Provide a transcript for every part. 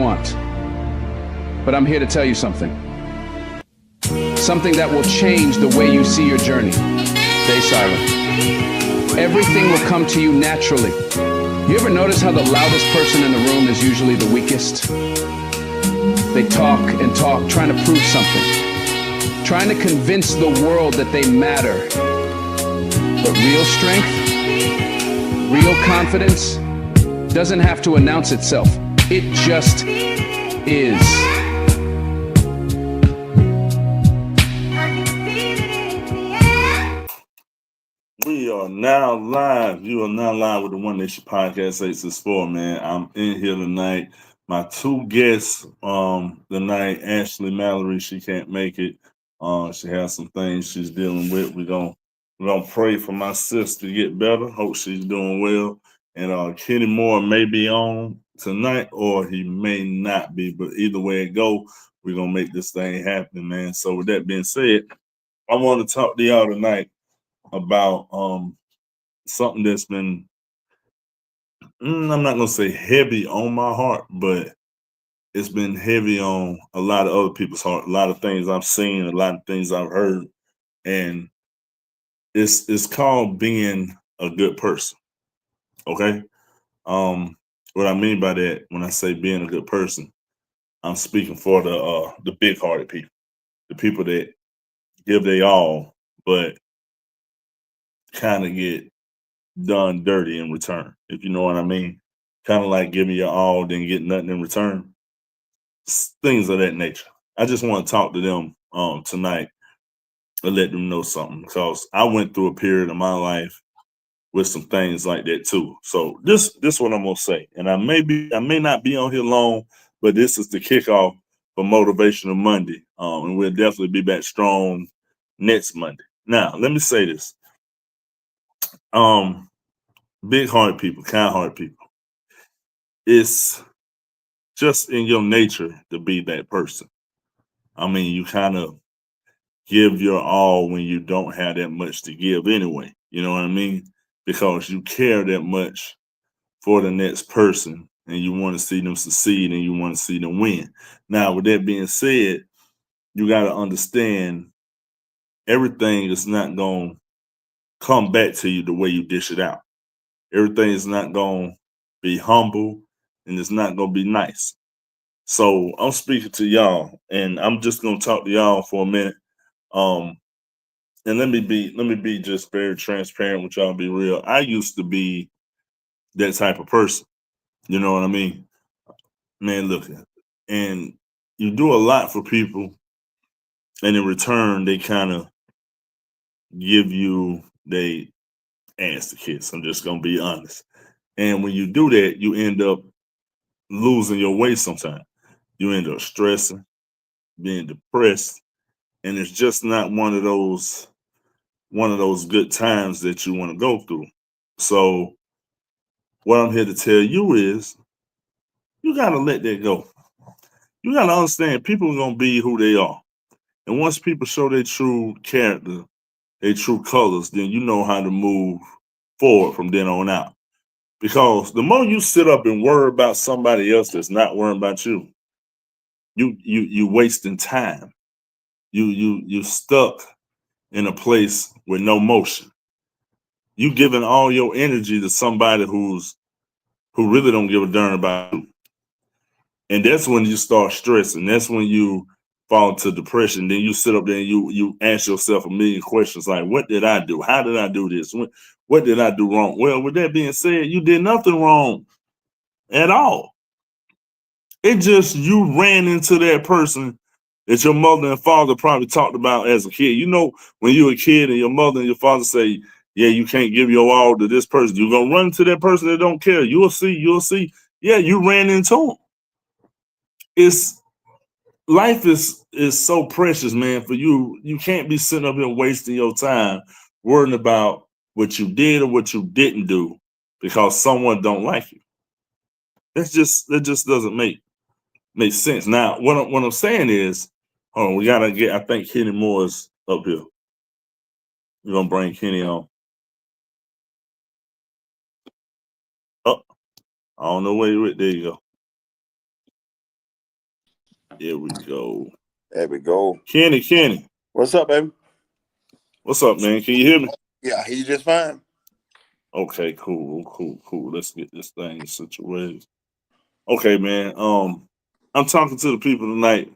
want. But I'm here to tell you something. Something that will change the way you see your journey. Stay silent. Everything will come to you naturally. You ever notice how the loudest person in the room is usually the weakest? They talk and talk, trying to prove something, trying to convince the world that they matter. But real strength, real confidence, doesn't have to announce itself. It just is. We are now live. You are now live with the One Nation Podcast 864, man. I'm in here tonight. My two guests tonight, Ashley Mallory, she can't make it. She has some things she's dealing with. We're gonna pray for my sister to get better. Hope she's doing well. And Kenny Moore may be on tonight or he may not be, but either way it go, we're gonna make this thing happen, man. So with that being said, I want to talk to y'all tonight about something that's been I'm not gonna say heavy on my heart, but it's been heavy on a lot of other people's heart. A lot of things I've seen, a lot of things I've heard, and it's called being a good person. Okay. What I mean by that when I say being a good person, I'm speaking for the big hearted people, the people that give they all, but kind of get done dirty in return, if you know what I mean. Kind of like giving your all, then get nothing in return. Things of that nature. I just want to talk to them tonight and let them know something because I went through a period of my life with some things like that too. So this what I'm gonna say, and I may not be on here long, but this is the kickoff for Motivational Monday, and we'll definitely be back strong next Monday. Now, let me say this: big hearted people, kind hearted people, it's just in your nature to be that person. I mean, you kind of give your all when you don't have that much to give anyway. You know what I mean? Because you care that much for the next person and you want to see them succeed and you want to see them win. Now, with that being said, you got to understand everything is not going to come back to you the way you dish it out. Everything is not going to be humble and it's not going to be nice. So I'm speaking to y'all and I'm just going to talk to y'all for a minute. And let me be just very transparent with y'all, be real. I used to be that type of person. You know what I mean? Man, look, and you do a lot for people, and in return, they kind of give you they ass to kiss. I'm just gonna be honest. And when you do that, you end up losing your way sometimes. You end up stressing, being depressed, and it's just not one of those good times that you want to go through. So what I'm here to tell you is you gotta let that go. You gotta understand people are gonna be who they are. And once people show their true character, their true colors, then you know how to move forward from then on out. Because the more you sit up and worry about somebody else that's not worrying about you, you wasting time. You stuck in a place with no motion. You giving all your energy to somebody who really don't give a darn about you. And that's when you start stressing. That's when you fall into depression. Then you sit up there and you ask yourself a million questions like, what did I do? How did I do this? What did I do wrong? Well, with that being said, you did nothing wrong at all. It just you ran into that person that your mother and father probably talked about as a kid. You know, when you were a kid and your mother and your father say, yeah, you can't give your all to this person. You're going to run to that person that don't care. You'll see. Yeah, you ran into them. It's life is so precious, man. For you can't be sitting up here wasting your time worrying about what you did or what you didn't do because someone don't like you. That just doesn't make sense. Now, what I'm saying is, hold on, we gotta get. I think Kenny Moore is up here. We're gonna bring Kenny on. Oh, I don't know where you at. There you go. Here we go. There we go. Kenny. What's up, baby? What's up, man? Can you hear me? Yeah, I hear you just fine. Okay, cool. Let's get this thing situated. Okay, man. I'm talking to the people tonight.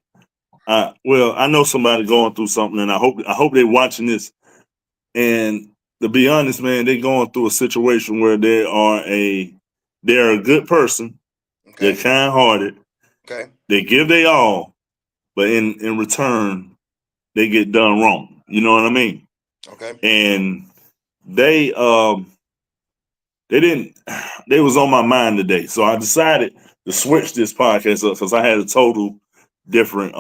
I know somebody going through something, and I hope they're watching this. And to be honest, man, they're going through a situation where they're a good person. Okay. They're kind hearted. Okay. They give their all, but in return, they get done wrong. You know what I mean? Okay. And they didn't. They was on my mind today, so I decided to switch this podcast up because I had a total different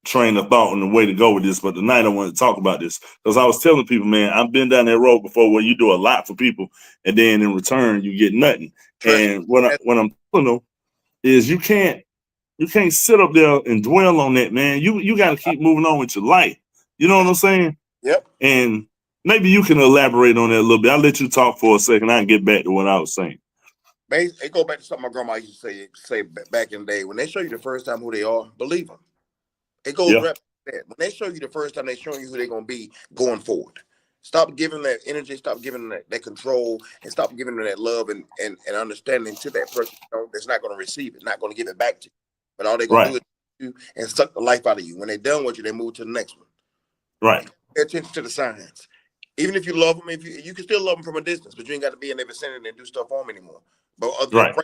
train of thought and the way to go with this. But tonight I want to talk about this because I was telling people, man, I've been down that road before where you do a lot for people and then in return you get nothing. And what I'm telling them is you can't sit up there and dwell on that, man. You got to keep moving on with your life. You know what I'm saying? Yep. And maybe you can elaborate on that a little bit. I'll let you talk for a second. I can get back to what I was saying. It go back to something my grandma used to say back in the day. When they show you the first time who they are, believe them. It goes right back to that. When they show you the first time, they're showing you who they're going to be going forward. Stop giving that energy, stop giving them that control, and stop giving them that love and understanding to that person that's not going to receive it, not going to give it back to you. But all they're going to do is you and suck the life out of you. When they're done with you, they move to the next one. Right. Pay attention to the signs. Even if you love them, if you can still love them from a distance, but you ain't got to be in their vicinity and do stuff for them anymore. But other than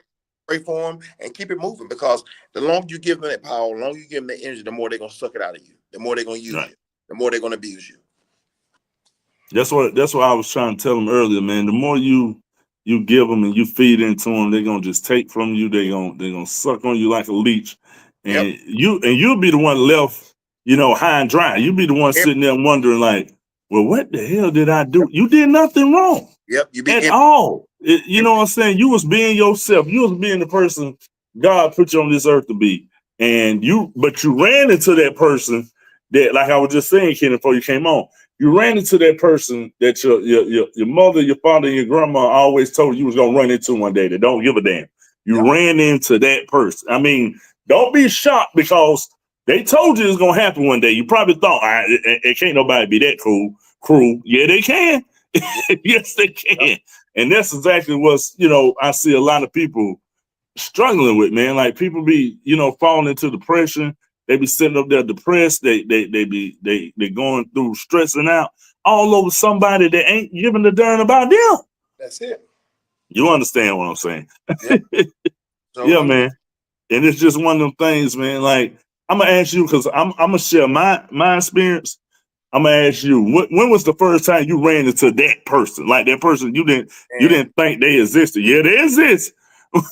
pray for them and keep it moving, because the longer you give them that power, the longer you give them that energy, the more they're going to suck it out of you. The more they're going to use you. The more they're going to abuse you. That's what I was trying to tell them earlier, man. The more you give them and you feed into them, they're gonna just take from you. They're gonna suck on you like a leech, and you'll be the one left, high and dry. You'll be the one sitting there wondering, like, well, what the hell did I do? You did nothing wrong. You be at all. You know what I'm saying? You was being yourself. You was being the person God put you on this earth to be, but you ran into that person that, like I was just saying, Ken, before you came on. You ran into that person that your mother, your father, and your grandma always told you was gonna run into one day that don't give a damn. You ran into that person. I mean, don't be shocked because they told you it's gonna happen one day. You probably thought, it can't nobody be that cruel. Yeah, they can. Yes, they can. And that's exactly what's, I see a lot of people struggling with, man. Like people be, falling into depression. They be sitting up there depressed. They going through stressing out all over somebody that ain't giving a darn about them. That's it. You understand what I'm saying? Yep. So, yeah, man. And it's just one of them things, man. Like I'm gonna ask you because I'm gonna share my experience. I'm gonna ask you, when was the first time you ran into that person? Like that person you didn't think they existed. Yeah, they exist.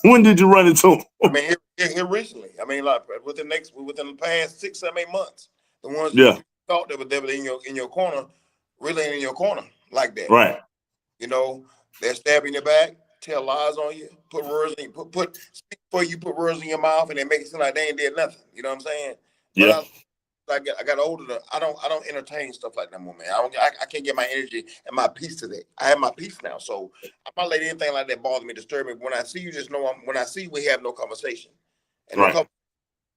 When did you run into them? I mean, here recently. I mean, like within the past 6, 7, 8 months, the ones you thought that were in your corner, really ain't in your corner like that. Right. They're stabbing your back, tell lies on you, put words in speak for you, put words in your mouth, and they make it seem like they ain't did nothing. You know what I'm saying? But I got older. I don't entertain stuff like that more, man. I can't get my energy and my peace to that. I have my peace now, so I'm not letting anything like that bother me, disturb me. When I see you, just know when I see you, we have no conversation, and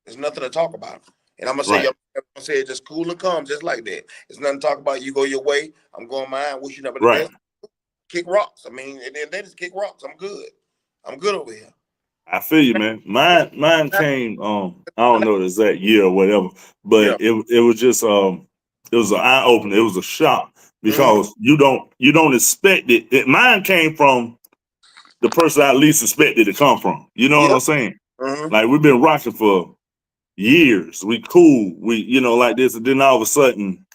there's nothing to talk about. And I'm gonna say it just cool and calm, just like that. There's nothing to talk about. You go your way, I'm going mine. Wish you never the best. Kick rocks. I mean, they just kick rocks. I'm good over here. I feel you, man. Mine came. I don't know the exact year or whatever, but it was just it was an eye opener. It was a shock because you don't expect it. Mine came from the person I least expected to come from. You know what I'm saying? Like we've been rocking for years. We cool. We like this, and then all of a sudden,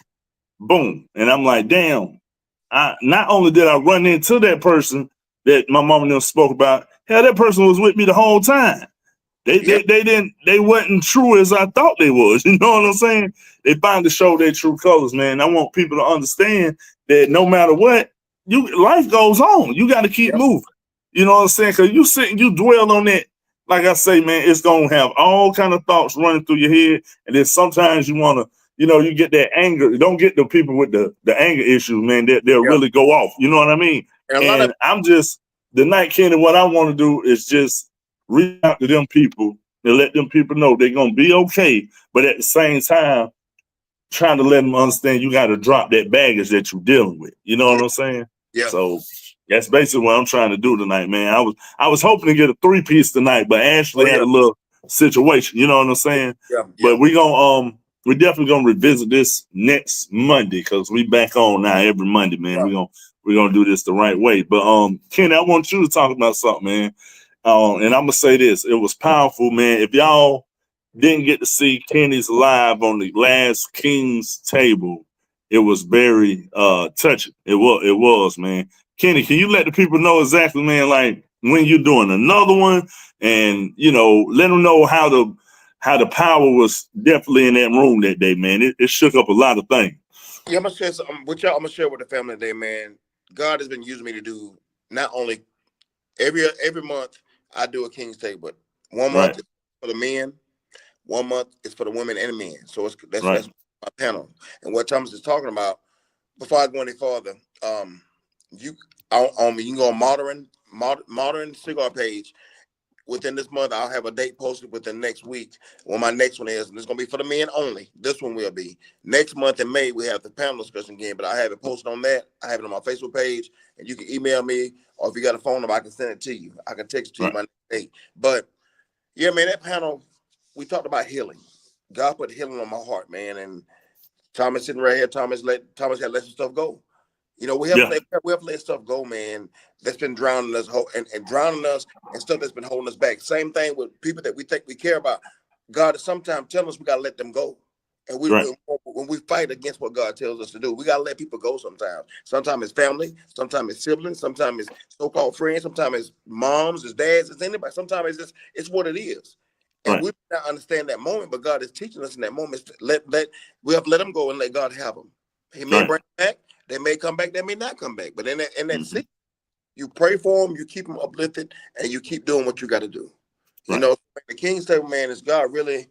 boom. And I'm like, damn. Not only did I run into that person that my mom and them spoke about, hell, that person was with me the whole time. They wasn't true as I thought they was. You know what I'm saying? They finally showed their true colors, man. I want people to understand that no matter what, life goes on. You got to keep moving. You know what I'm saying? Because you sit and you dwell on that. Like I say, man, it's gonna have all kind of thoughts running through your head, and then sometimes you want to. You get that anger. Don't get the people with the anger issues, man. They'll really go off. You know what I mean? And I'm just, the night, Kenny, what I want to do is just reach out to them people and let them people know they're gonna be okay. But at the same time, trying to let them understand you got to drop that baggage that you're dealing with. You know what I'm saying? Yeah. So that's basically what I'm trying to do tonight, man. I was hoping to get a 3-piece tonight, but Ashley had a little situation. You know what I'm saying? Yeah. But we're definitely gonna revisit this next Monday because we back on now every Monday, man. We're gonna do this the right way. But Kenny, I want you to talk about something, man. And I'm gonna say this: it was powerful, man. If y'all didn't get to see Kenny's live on the last King's table, it was very touching. It was, man. Kenny, can you let the people know exactly, man, like when you're doing another one, and let them know how the power was definitely in that room that day, man. It shook up a lot of things. Yeah, I'm gonna share something with y'all. I'm gonna share with the family today, man. God has been using me to do not only every month I do a King's table, but 1 month is for the men, 1 month is for the women and the men. So that's my panel. And what Thomas is talking about, before I go any further, you can go on Modern Cigar page. Within this month, I'll have a date posted within next week. Well, my next one is, and it's going to be for the men only. This one will be. Next month in May, we have the panel discussion again, but I have it posted on that. I have it on my Facebook page, and you can email me, or if you got a phone number, I can send it to you. I can text it to you my next date. But, yeah, man, that panel, we talked about healing. God put healing on my heart, man, and Thomas sitting right here. Thomas got to let some stuff go. We have to let stuff go, man. That's been drowning us and drowning us and stuff that's been holding us back. Same thing with people that we think we care about. God is sometimes telling us we gotta let them go. And when we fight against what God tells us to do, we gotta let people go sometimes. Sometimes it's family, sometimes it's siblings, sometimes it's so-called friends, sometimes it's moms, it's dads, it's anybody. Sometimes it's what it is. And we don't understand that moment, but God is teaching us in that moment. We have to let them go and let God have them. He may bring them back. They may come back, they may not come back. But in that season, you pray for them, you keep them uplifted, and you keep doing what you got to do. The King's table, man, is God really,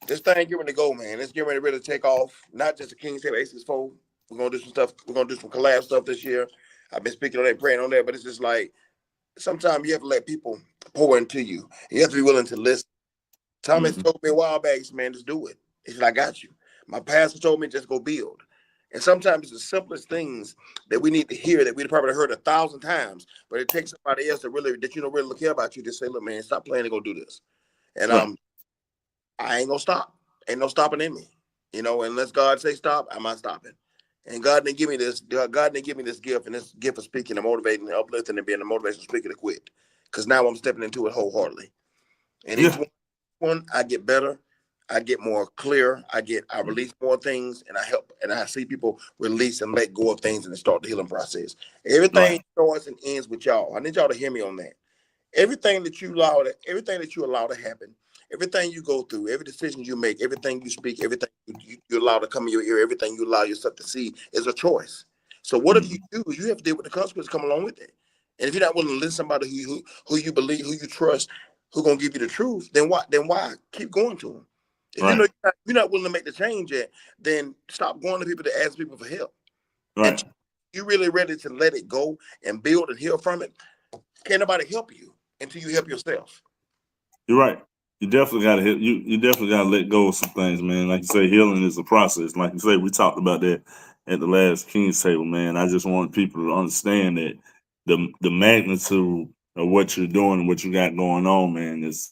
this thing getting ready to go, man. It's getting ready to really take off. Not just the King's table, Aces 4. We're going to do some stuff. We're going to do some collab stuff this year. I've been speaking on that, praying on that, but it's just like, sometimes you have to let people pour into you. You have to be willing to listen. Thomas told me a while back, man, just do it. He said, I got you. My pastor told me just go build. And sometimes it's the simplest things that we need to hear that we probably heard 1,000 times, but it takes somebody else really care about you to say, look, man, stop playing and go do this. And I ain't gonna stop. Ain't no stopping in me. Unless God say stop, I'm not stopping. And God didn't give me this. God didn't give me this gift and this gift of speaking and motivating and uplifting and being a motivational speaker to quit. Because now I'm stepping into it wholeheartedly. And each one, I get better. I get more clear. I release more things, and I help, and I see people release and let go of things and start the healing process. Everything starts and ends with y'all. I need y'all to hear me on that. Everything that you allow to happen, everything you go through, every decision you make, everything you speak, everything you allow to come in your ear, everything you allow yourself to see is a choice. So what if you do? You have to deal with the consequences come along with it. And if you're not willing to listen to somebody who you believe, who you trust, who's gonna give you the truth, then why keep going to them? If you're not willing to make the change yet, then stop going to people to ask people for help. And you really ready to let it go and build and heal from it, can't nobody help you until you help yourself. You're right. You definitely gotta you definitely gotta let go of some things, man. Like you say, healing is a process. Like you say, we talked about that at the last King's table, man. I just want people to understand that the magnitude of what you're doing and what you got going on, man, is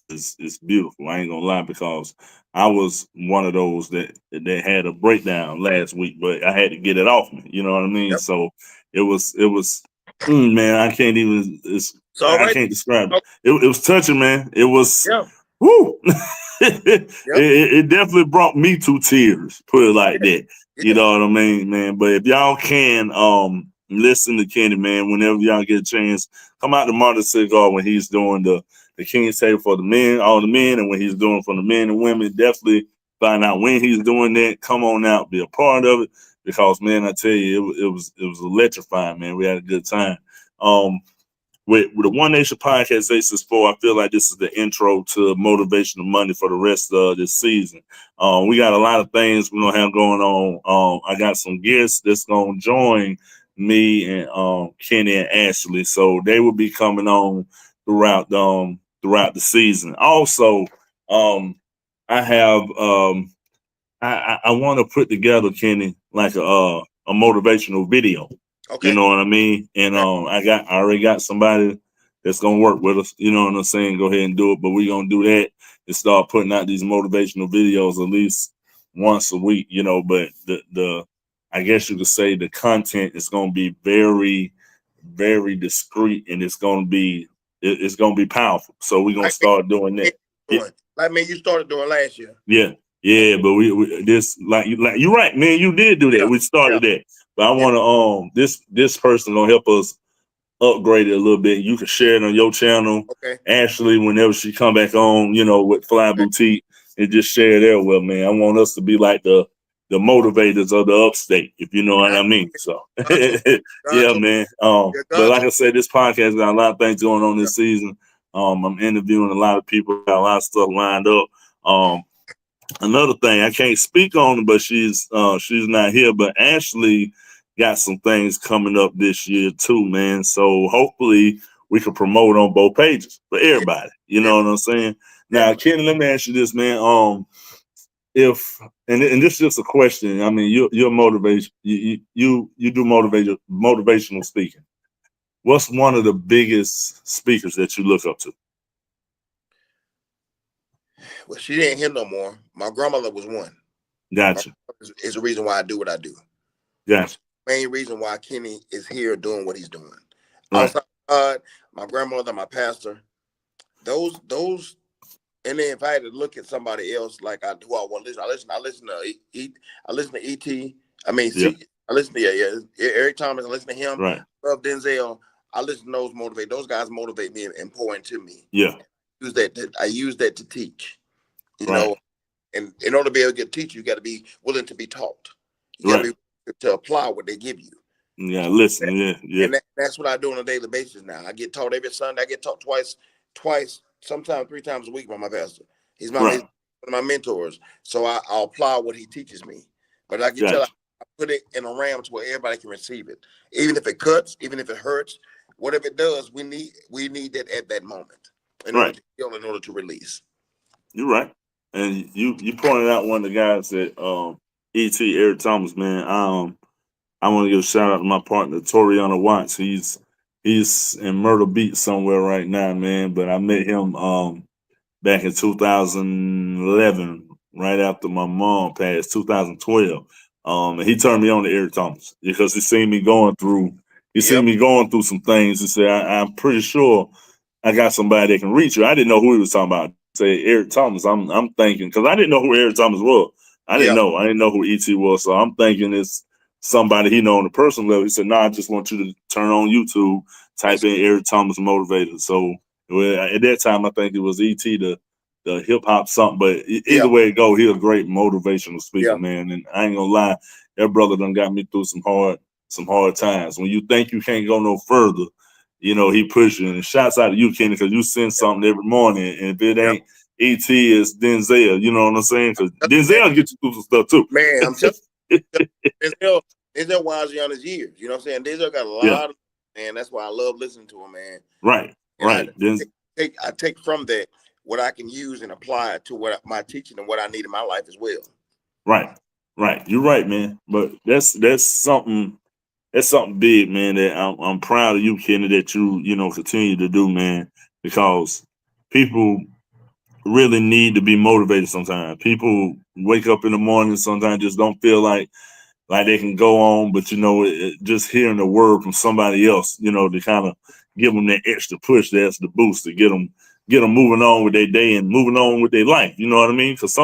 beautiful. I ain't gonna lie, because I was one of those that had a breakdown last week, but I had to get it off me. You know what I mean? Yep. So it was man, I can't even I can't describe it. It was touching, man. It was woo. It definitely brought me to tears, put it like that. You know what I mean, man? But if y'all can listen to Kenny, man, whenever y'all get a chance, come out to Martin Cigar when he's doing the King's Table for the men, all the men, and when he's doing for the men and women, definitely find out when he's doing that. Come on out, be a part of it, because man, I tell you, it was electrifying, man. We had a good time. With the One Nation Podcast Aces 4, I feel like this is the intro to Motivational Monday for the rest of this season. We got a lot of things we're going to have going on. I got some guests that's going to join me and Kenny and Ashley. So they will be coming on throughout the season. Also, I have I want to put together, Kenny, like a motivational video. Okay. You know what I mean? And I already got somebody that's gonna work with us. You know what I'm saying? Go ahead and do it. But we're gonna do that and start putting out these motivational videos at least once a week. You know, but the I guess you could say the content is gonna be very, very discreet, and it's gonna be powerful. So we're gonna start doing that. Like me, you started doing last year. Yeah. Yeah, but we this like you're right, man. You did do that. We started that, but I want to this person gonna help us upgrade it a little bit. You can share it on your channel. Okay. Ashley, whenever she come back on, you know, with Fly Boutique, and just share it there. Well, man, I want us to be like the motivators of the upstate, if you know what I mean. So yeah, man. But like I said, this podcast got a lot of things going on this season. I'm interviewing a lot of people, got a lot of stuff lined up. Another thing, I can't speak on it, but she's not here. But Ashley got some things coming up this year too, man. So hopefully we can promote on both pages for everybody. You know what I'm saying? Now, Kenny, let me ask you this, man. If and this is just a question. I mean, you're motivation. You do motivational speaking. What's one of the biggest speakers that you look up to? Well, she ain't here no more. My grandmother was one. Gotcha. Is the reason why I do what I do. Gotcha. Main reason why Kenny is here doing what he's doing. Right. Outside of God, my grandmother, my pastor, those, and then if I had to look at somebody else like I want to listen, I listen to E.T. I mean, I listen to Eric Thomas. I listen to him. Right. Love Denzel. I listen to those motivate. Those guys motivate me and pour into me. Yeah. I use that to teach. You know, and in order to be able to get teach, you got to be willing to be taught. You got to be willing to apply what they give you. Yeah, listen, And that's what I do on a daily basis now. I get taught every Sunday. I get taught twice, sometimes 3 times a week by my pastor. He's one of my mentors. So I'll apply what he teaches me. But I can tell I put it in a ram to where everybody can receive it. Even if it cuts, even if it hurts, whatever it does, we need that at that moment in order to heal, in order to release. You're right. And you pointed out one of the guys that E.T. Eric Thomas, man. I want to give a shout out to my partner Toriana Watts. He's in Myrtle Beach somewhere right now, man. But I met him back in 2011, right after my mom passed, 2012. And he turned me on to Eric Thomas because he seen me going through some things. He said, I'm pretty sure I got somebody that can reach you. I didn't know who he was talking about. Say Eric Thomas. I'm thinking, because I didn't know who Eric Thomas was. I didn't know who E.T. was. So I'm thinking it's somebody he know on a personal level. He said, I just want you to turn on YouTube, type in Eric Thomas motivator. So at that time, I think it was E.T. the hip hop something. But either way it go, he's a great motivational speaker, man. And I ain't gonna lie, that brother done got me through some hard times. When you think you can't go no further, you know, he push you. And shouts out to you, Kenny, because you send something every morning. And if it ain't E.T., it's Denzel. You know what I'm saying? Because Denzel get you through some stuff too. Man, I'm telling you, Denzel wise on his years. You know what I'm saying? Denzel got a lot of, man. That's why I love listening to him, man. Right, and I take from that what I can use and apply it to what my teaching and what I need in my life as well. Right. You're right, man. But that's something. That's something big, man, that I'm proud of you, Kenny, that you continue to do, man, because people really need to be motivated sometimes. People wake up in the morning, sometimes just don't feel like they can go on, but, just hearing the word from somebody else, to kind of give them that extra push, that's the boost to get them moving on with their day and moving on with their life. You know what I mean? Because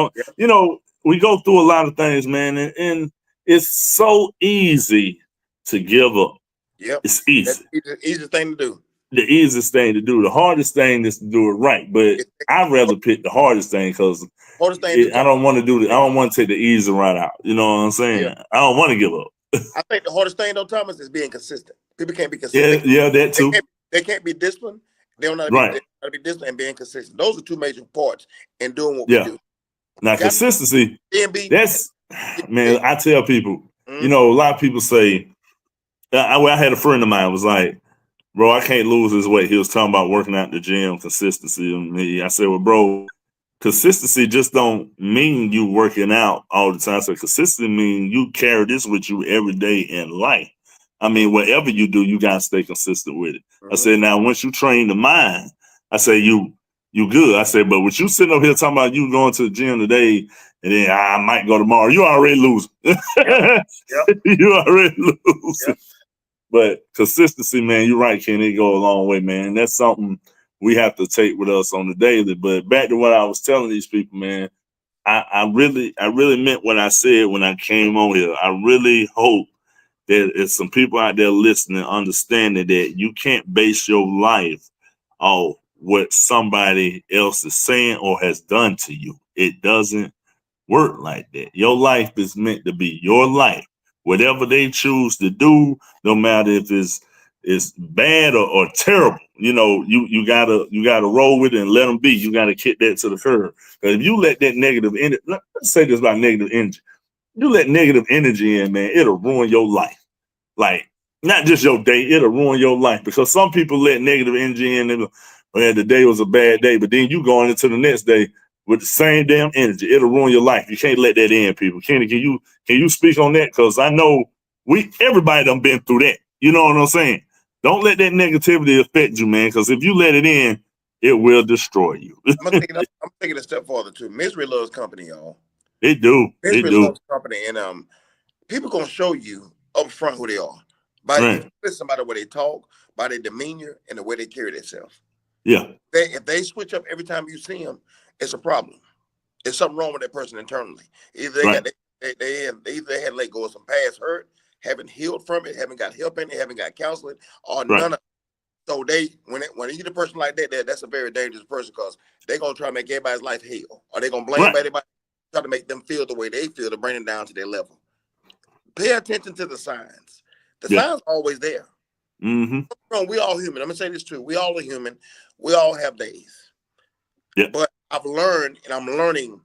we go through a lot of things, man, and it's so easy to give up. Yep. It's easy. That's the easiest thing to do. The easiest thing to do. The hardest thing is to do it right. But I'd rather pick the hardest thing because I don't want to I don't want to take the easy route out. You know what I'm saying? Yeah. I don't want to give up. I think the hardest thing, though, Thomas, is being consistent. People can't be consistent. Yeah, that too. They can't be disciplined. They don't know how to be disciplined and being consistent. Those are 2 major parts in doing what we do. Now, consistency, that's, man, I tell people, a lot of people say, I had a friend of mine was like, bro, I can't lose this weight. He was talking about working out in the gym, consistency. And I said, well, bro, consistency just don't mean you working out all the time. So consistency mean you carry this with you every day in life. I mean, whatever you do, you gotta stay consistent with it. I said, now once you train the mind, I say you good. I said, but with you sitting up here talking about you going to the gym today and then I might go tomorrow, you already losing. Yep. You already losing. Yep. But consistency, man, you're right, Ken. It go a long way, man. That's something we have to take with us on the daily. But back to what I was telling these people, man, I really meant what I said when I came on here. I really hope that there's some people out there listening, understanding that you can't base your life off what somebody else is saying or has done to you. It doesn't work like that. Your life is meant to be your life. Whatever they choose to do, no matter if it's bad or terrible, you gotta roll with it and let them be. You gotta kick that to the curb. Because if you let that negative energy, let's say this about negative energy. You let negative energy in, man, it'll ruin your life. Like, not just your day, it'll ruin your life. Because some people let negative energy in and the day was a bad day, but then you going into the next day with the same damn energy. It'll ruin your life. You can't let that in, people. Kenny, can you speak on that? Because I know everybody done been through that. You know what I'm saying? Don't let that negativity affect you, man. Because if you let it in, it will destroy you. I'm gonna take it a step farther too. Misery loves company, y'all. It do. Misery loves company, and people gonna show you up front who they are. By if you listen by the way they talk, by their demeanor, and the way they carry themselves. Yeah. If they switch up every time you see them, it's a problem. There's something wrong with that person internally. Either they either had let go of some past hurt, haven't healed from it, haven't got help in it, haven't got counseling, or none of it. So when you the person like that, that's a very dangerous person because they're gonna try to make everybody's life hell, or they're gonna blame everybody, try to make them feel the way they feel to bring them down to their level. Pay attention to the signs. The signs are always there. Mm-hmm. We all human. I'm gonna say this too. We all are human. We all have days. Yeah. But I've learned, and I'm learning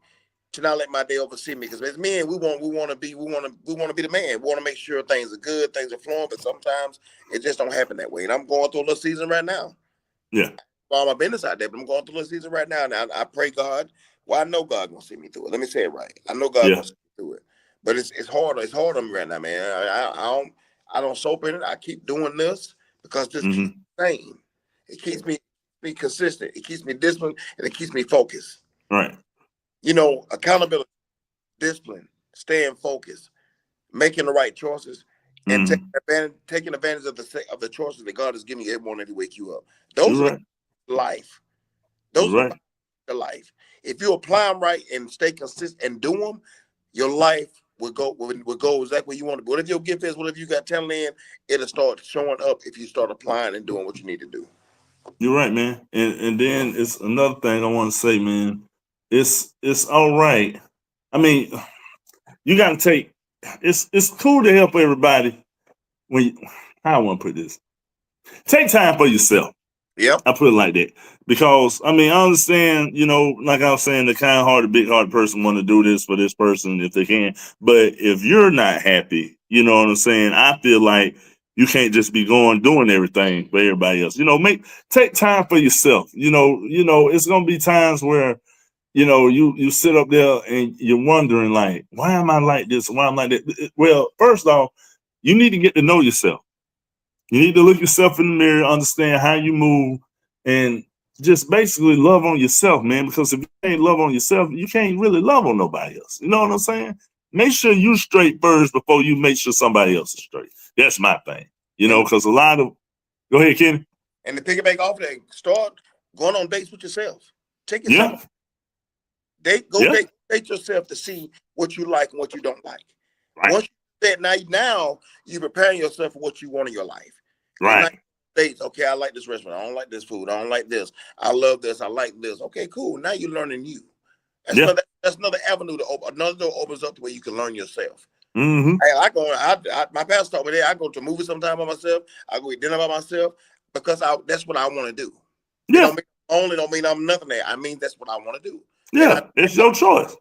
to not let my day oversee me. Because as men, we want to be the man. We want to make sure things are good, things are flowing. But sometimes it just don't happen that way. And I'm going through a little season right now. Yeah. All my business out there, but I'm going through a little season right now. Now I pray God. Well, I know God gonna see me through it. Let me say it right. I know God gonna see me through it. But it's hard. It's hard on me right now, man. I don't soap in it. I keep doing this because this keeps me sane. It keeps me consistent. It keeps me disciplined, and it keeps me focused. Right. Accountability, discipline, staying focused, making the right choices, and taking advantage of the choices that God has given you every morning to wake you up. Those are life. Those are the life. If you apply them right and stay consistent and do them, your life will go exactly where you want to go. Whatever your gift is, whatever you got talent in, it'll start showing up if you start applying and doing what you need to do. You're right, man. And then it's another thing I want to say, man. It's all right. I mean, you got to take. It's cool to help everybody. How I want to put this. Take time for yourself. Yep. I put it like that. Because, I mean, I understand, like I was saying, the kind-hearted, big-hearted person want to do this for this person if they can. But if you're not happy, you know what I'm saying, I feel like you can't just be doing everything for everybody else. Take time for yourself. It's going to be times where, you sit up there and you're wondering, like, why am I like this? Why am I like that? Well, first off, you need to get to know yourself. You need to look yourself in the mirror, understand how you move, and just basically love on yourself, man. Because if you can't love on yourself, you can't really love on nobody else. You know what I'm saying? Make sure you straight first before you make sure somebody else is straight. That's my thing. Because a lot of... Go ahead, Kenny. And to piggyback off that, start going on dates with yourself. Take yourself. Date yourself to see what you like and what you don't like. Right. Once you do that, now you're preparing yourself for what you want in your life. Right. Dates. Okay, I like this restaurant. I don't like this food. I don't like this. I love this. I like this. Okay, cool. Now you're learning you. That's another avenue to open. Another door opens up to where you can learn yourself. Mm-hmm. My pastor taught me that. I go to a movie sometime by myself. I go eat dinner by myself because that's what I want to do. Yeah. Don't mean I'm nothing there. I mean that's what I want to do. Yeah, it's your choice.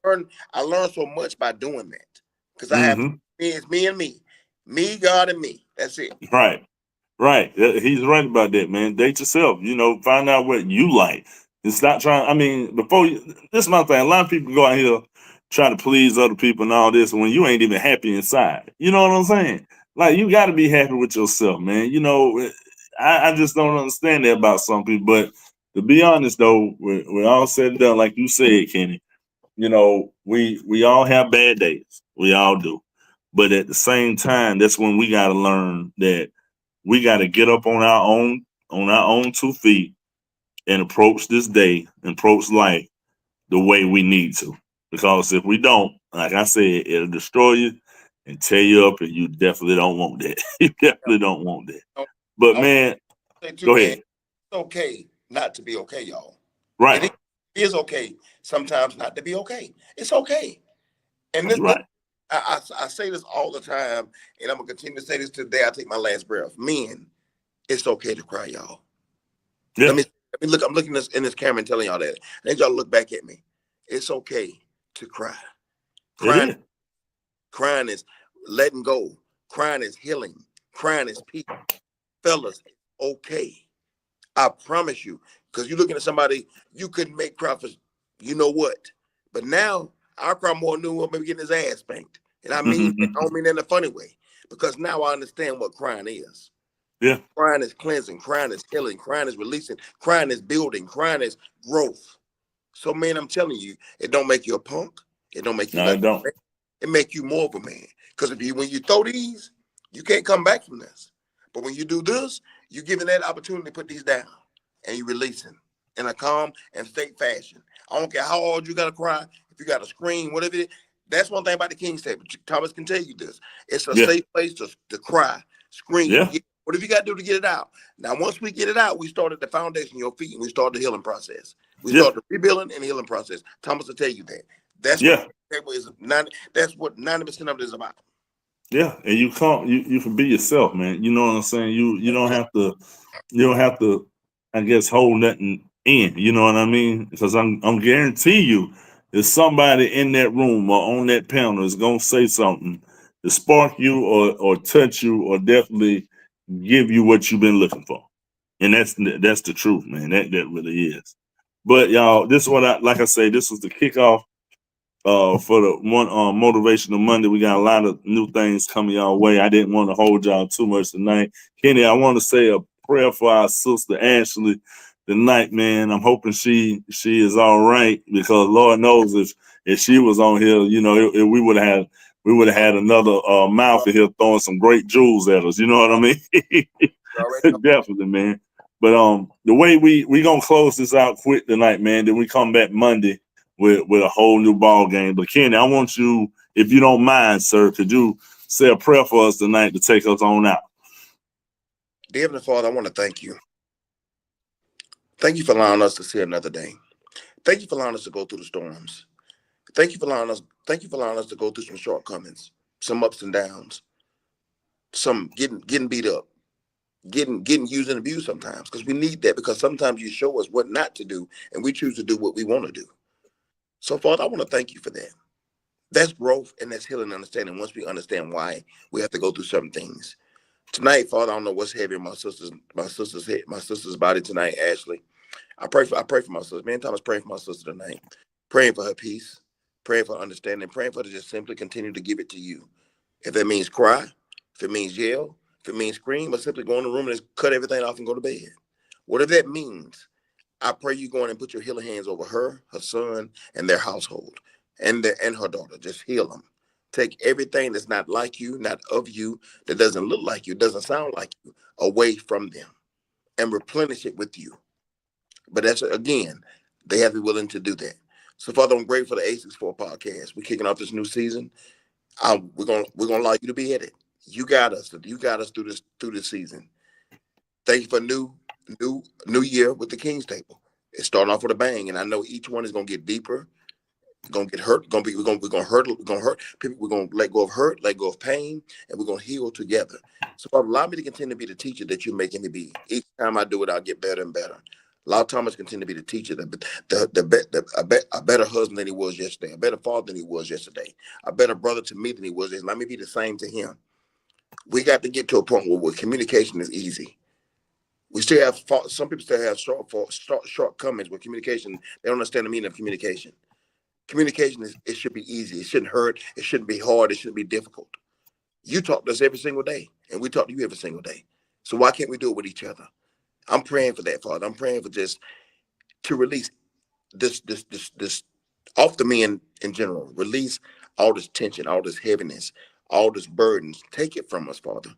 I learned so much by doing that because I have it's me and me, God, and me. That's it. Right. He's right about that, man. Date yourself. Find out what you like. And stop trying. I mean, this is my thing. A lot of people go out here trying to please other people and all this when you ain't even happy inside. You know what I'm saying? Like, you got to be happy with yourself, man. You know, I just don't understand that about some people. But to be honest, though, we're all said and done, like you said, Kenny, you know, we all have bad days. We all do. But at the same time, that's when we got to learn that we got to get up on our own 2 feet and approach this day, approach life the way we need to. Because if we don't, like I said, it'll destroy you and tear you up, and you definitely don't want that. You definitely don't want that. But I man, say too, go man, ahead. it's okay not to be okay, y'all. Right. It is okay sometimes not to be okay. It's okay. And You're right. I say this all the time, and I'm gonna continue to say this till the day I take my last breath. Men, it's okay to cry, y'all. Yeah. Let me look. I'm looking in this camera and telling y'all that. I need y'all to look back at me. It's okay to cry. Crying, crying is letting go. Crying is healing. Crying is peace. Fellas, okay. I promise you, because you're looking at somebody you couldn't make cry for, you know what? But now I cry more than one maybe getting his ass spanked, and I mean, I don't mean that in a funny way, because now I understand what crying is. Yeah. Crying is cleansing. Crying is healing. Crying is releasing. Crying is building. Crying is growth. So, man, I'm telling you, it don't make you a punk. It don't make you No, less. it don't. It make you more of a man. Because when you throw these, you can't come back from this. But when you do this, you're giving that opportunity to put these down, and you releasing in a calm and safe fashion. I don't care how hard you gotta cry, if you gotta scream, whatever it is. That's one thing about the King's table. Thomas can tell you this. It's a safe place to cry, scream. Yeah. Whatever you got to do to get it out. Now, once we get it out, we start at the foundation of your feet, and we start the healing process. We start the rebuilding and healing process. Thomas will tell you that. That's what the table is. That's what 90% of it is about. Yeah, and you can be yourself, man. You know what I'm saying? You don't have to I guess hold nothing in. You know what I mean? Because I'm guarantee you, if somebody in that room or on that panel is gonna say something to spark you or touch you or definitely give you what you've been looking for. And that's the truth, man. That really is. But y'all, this is what like I say, this was the kickoff for the one Motivational Monday. We got a lot of new things coming y'all way. I didn't want to hold y'all too much tonight. Kenny, I want to say a prayer for our sister Ashley tonight, man. I'm hoping she is all right, because Lord knows if she was on here, you know, we would have had another mouth in here throwing some great jewels at us. You know what I mean? Definitely, man. But the way we gonna close this out quick tonight, man. Then we come back Monday with a whole new ball game. But Kenny, I want you, if you don't mind, sir, could you say a prayer for us tonight to take us on out? Dear Heavenly Father, I want to thank you. Thank you for allowing us to see another day. Thank you for allowing us to go through the storms. Thank you for allowing us. Thank you for allowing us to go through some shortcomings, some ups and downs, some getting beat up, getting used and abused sometimes, because we need that, because sometimes you show us what not to do and we choose to do what we want to do. So, Father, I want to thank you for that. That's growth and that's healing and understanding once we understand why we have to go through certain things. Tonight, Father, I don't know what's heavy in my sister's head, my sister's body tonight, Ashley. I pray for my sister. Me and Thomas praying for my sister tonight. Praying for her peace, praying for her understanding, praying for her to just simply continue to give it to you. If that means cry, if it means yell, if it means scream, or simply go in the room and just cut everything off and go to bed. Whatever that means, I pray you go in and put your healing hands over her, her son, and their household, and her daughter. Just heal them. Take everything that's not like you, not of you, that doesn't look like you, doesn't sound like you, away from them, and replenish it with you. But that's, again, they have to be willing to do that. So, Father, I'm grateful for the A64 podcast. We're kicking off this new season. We're gonna allow you to be at it. You got us. You got us through this season. Thank you for new year with the King's Table. It's starting off with a bang, and I know each one is gonna get deeper. Gonna get hurt. We're gonna hurt. We're gonna hurt people. We're gonna let go of hurt, let go of pain, and we're gonna heal together. So, Father, allow me to continue to be the teacher that you're making me be. Each time I do it, I'll get better and better. Allow Thomas continue to be the teacher, a better husband than he was yesterday, a better father than he was yesterday, a better brother to me than he was yesterday. Let me be the same to him. We got to get to a point where communication is easy. We still have some people still have shortcomings with communication. They don't understand the meaning of communication. Communication it should be easy. It shouldn't hurt. It shouldn't be hard. It shouldn't be difficult. You talk to us every single day, and we talk to you every single day. So why can't we do it with each other? I'm praying for that, Father. I'm praying for just to release this off the men in general. Release all this tension, all this heaviness, all this burdens. Take it from us, Father,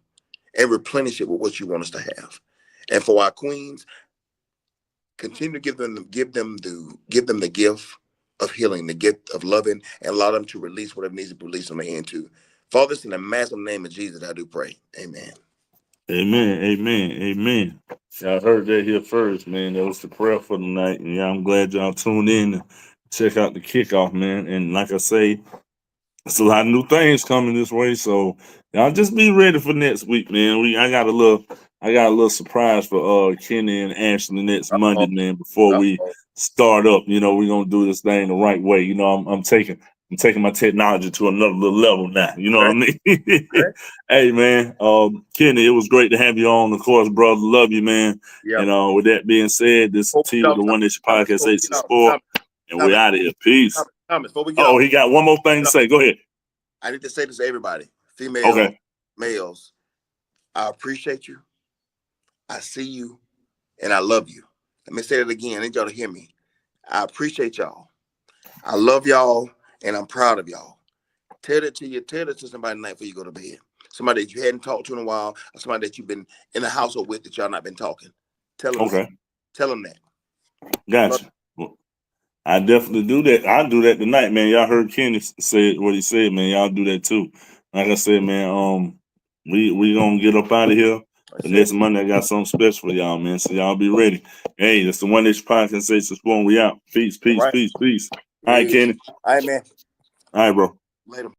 and replenish it with what you want us to have. And for our queens, continue to give them the gift of healing, the gift of loving, and allow them to release whatever needs to be released on their end too. Father, it's in the massive name of Jesus I do pray. Amen. Amen. Amen. Amen. Y'all heard that here first, man. That was the prayer for the night. And yeah, I'm glad y'all tuned in to check out the kickoff, man. And like I say, it's a lot of new things coming this way, so y'all just be ready for next week, man. I got a little surprise for Kenny and Ashley next Monday, man. Before we start up, we're gonna do this thing the right way. I'm taking my technology to another little level now. You know what I mean? Okay. Hey, man, Kenny, it was great to have you on. Of course, brother, love you, man. Yeah. And with that being said, this is T with the One Nation Podcast 864, and we're out of here. Peace. Before we get he got one more thing to say. Go ahead. I need to say this to everybody, female, males. I appreciate you. I see you, and I love you. Let me say it again. I need y'all to hear me. I appreciate y'all. I love y'all, and I'm proud of y'all. Tell that to somebody tonight before you go to bed. Somebody that you hadn't talked to in a while, or somebody that you've been in the household with that y'all not been talking. Tell them that. Tell them that. Gotcha. Well, I definitely do that. I'll do that tonight, man. Y'all heard Kenny say what he said, man. Y'all do that too. Like I said, man, we gonna get up out of here. The next Monday, I got something special for y'all, man. So y'all be ready. Hey, that's the One Nation Podcast 864. We out. Peace, peace, peace, peace. All right, Kenny. All right, man. All right, bro. Later.